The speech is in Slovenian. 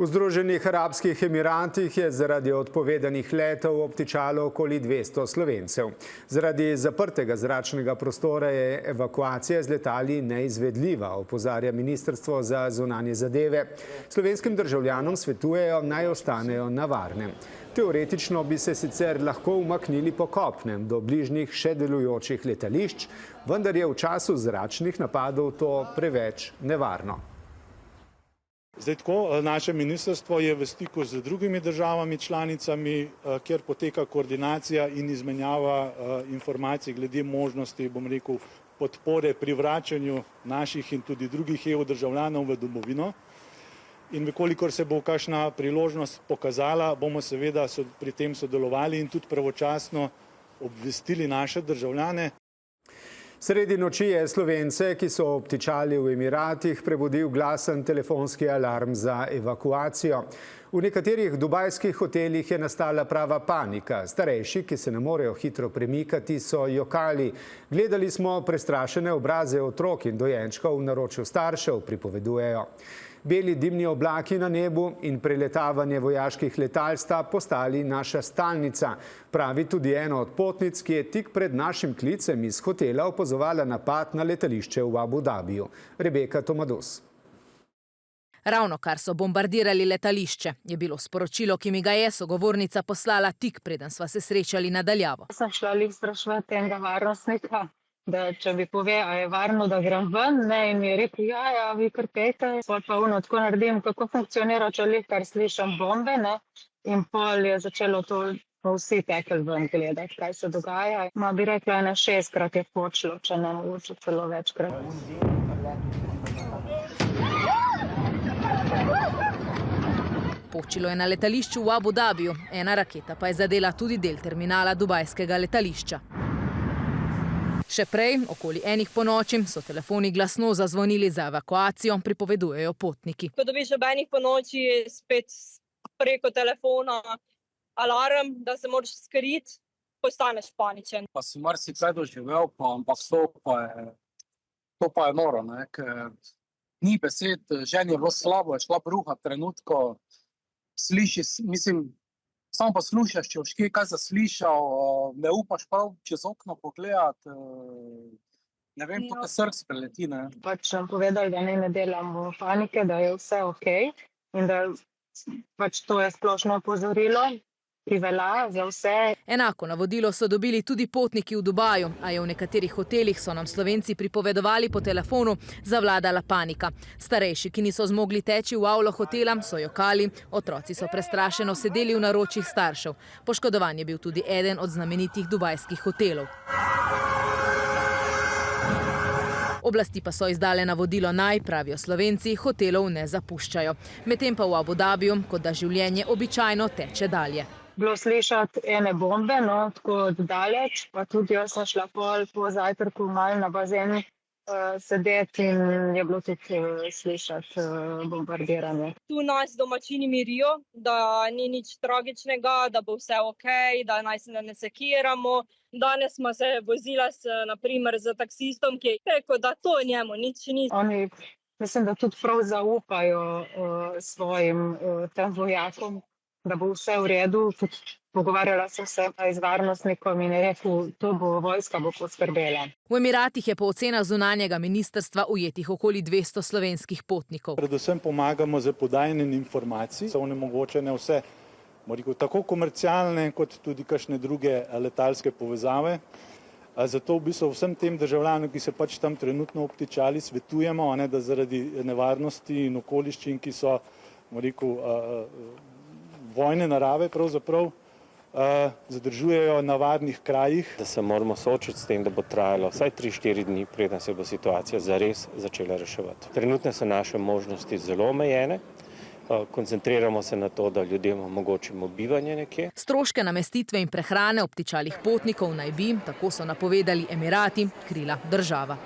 V Združenih arabskih emiratih je zaradi odpovedanih letov obtičalo okoli 200 Slovencev. Zaradi zaprtega zračnega prostora je evakuacija z letali neizvedljiva, opozarja Ministrstvo za zunanje zadeve. Slovenskim državljanom svetujejo, naj ostanejo na varnem. Teoretično bi se sicer lahko umaknili po kopnem do bližnjih še delujočih letališč, vendar je v času zračnih napadov to preveč nevarno. Zdaj tako, naše ministrstvo je v stiku z drugimi državami članicami, kjer poteka koordinacija in izmenjava informacij glede možnosti, bom rekel, podpore pri vračanju naših in tudi drugih EU državljanov v domovino. In vkolikor se bo kakšna priložnost pokazala, bomo seveda pri tem sodelovali in tudi pravočasno obvestili naše državljane. Sredi noči je Slovence, ki so obtičali v Emiratih, prebudil glasen telefonski alarm za evakuacijo. V nekaterih dubajskih hotelih je nastala prava panika. Starejši, ki se ne morejo hitro premikati, so jokali. Gledali smo prestrašene obraze otrok in dojenčkov v naročju staršev, pripovedujejo. Beli dimni oblaki na nebu in preletavanje vojaških letal sta postali naša stalnica, pravi tudi ena od potnic, ki je tik pred našim klicem iz hotela opazovala napad na letališče v Abu Dhabiju. Rebeka Tomados. Ravnokar so bombardirali letališče, je bilo sporočilo, ki mi ga je sogovornica poslala tik preden sva se srečali na daljavo. Sem šla lih spraševati enega varnostnika, da če bi pove, a je varno, da grem ven, ne, in mi je rekel, ja, vi kar pejte. Pol pa tako naredim, kako funkcionira, če lih kar slišam bombe, ne, in pol je začelo to vsi tekli ven gledati, kaj se dogaja. Ma bi rekla, 6-krat je počlo, če ne mogoče celo večkrat. Počilo je na letališču v Abu Dhabiju, ena raketa pa je zadela tudi del terminala dubajskega letališča. Še prej, okoli 1 ponoči, so telefoni glasno zazvonili za evakuacijo, pripovedujejo potniki. Ko dobiš ob 1 ponoči spet preko telefona alarm, da se moraš skriti, postaneš paničen. Pa si marsikaj doživel, ampak to pa je noro, ne, ker ni besed, ženi je bilo slabo, je šla bruha trenutko, sliši, mislim, samo poslušaš, če boš kaj zaslišal, ne upaš prav čez okno pogledati, ne vem, to te srce preleti, ne. Pač nam povedali, da ne delamo panike, da je vse okej in da pač to je splošno opozorilo, ki velja za vse. Enako navodilo so dobili tudi potniki v Dubaju, a je v nekaterih hotelih, so nam Slovenci pripovedovali po telefonu, zavladala panika. Starejši, ki niso zmogli teči v avlo hotela, so jokali, otroci so prestrašeno sedeli v naročjih staršev. Poškodovan je bil tudi eden od znamenitih dubajskih hotelov. Oblasti pa so izdale navodilo naj, pravijo Slovenci, hotelov ne zapuščajo. Medtem pa v Abu Dhabiju, kot da življenje običajno teče dalje. Bilo slišati ene bombe, no, tako od daleč, pa tudi jaz sem šla po zajtrku malo na bazenu sedeti in je bilo tudi slišati bombardiranje. Tu nas domačini mirijo, da ni nič tragičnega, da bo vse okej, da naj se ne sekiramo. Danes smo se vozila naprimer z taksistom, ki je rekel, da to njemu nič ni. Oni, mislim, da tudi prav zaupajo svojim tem vojakom, da bo vse v redu. Pogovarjala sem se z varnostnikom in je rekel, to bo vojska bo poskrbela. V Emiratih je po ocenah zunanjega ministrstva ujetih okoli 200 slovenskih potnikov. Predvsem pomagamo z podajanjem informacij, so onemogočene vse, tako komercialne kot tudi kakšne druge letalske povezave. Zato v bistvu vsem tem državljanom, ki se pač tam trenutno obtičali, svetujemo, da zaradi nevarnosti in okoliščin, ki so vojne narave pravzaprav, zadržujejo na varnih krajih. Da se moramo soočiti s tem, da bo trajalo vsaj 3-4 dni, preden se bo situacija zares začela reševati. Trenutno so naše možnosti zelo omejene. Koncentriramo se na to, da ljudem omogočimo bivanje nekje. Stroške namestitve in prehrane obtičalih potnikov naj bi, tako so napovedali Emirati, krila država.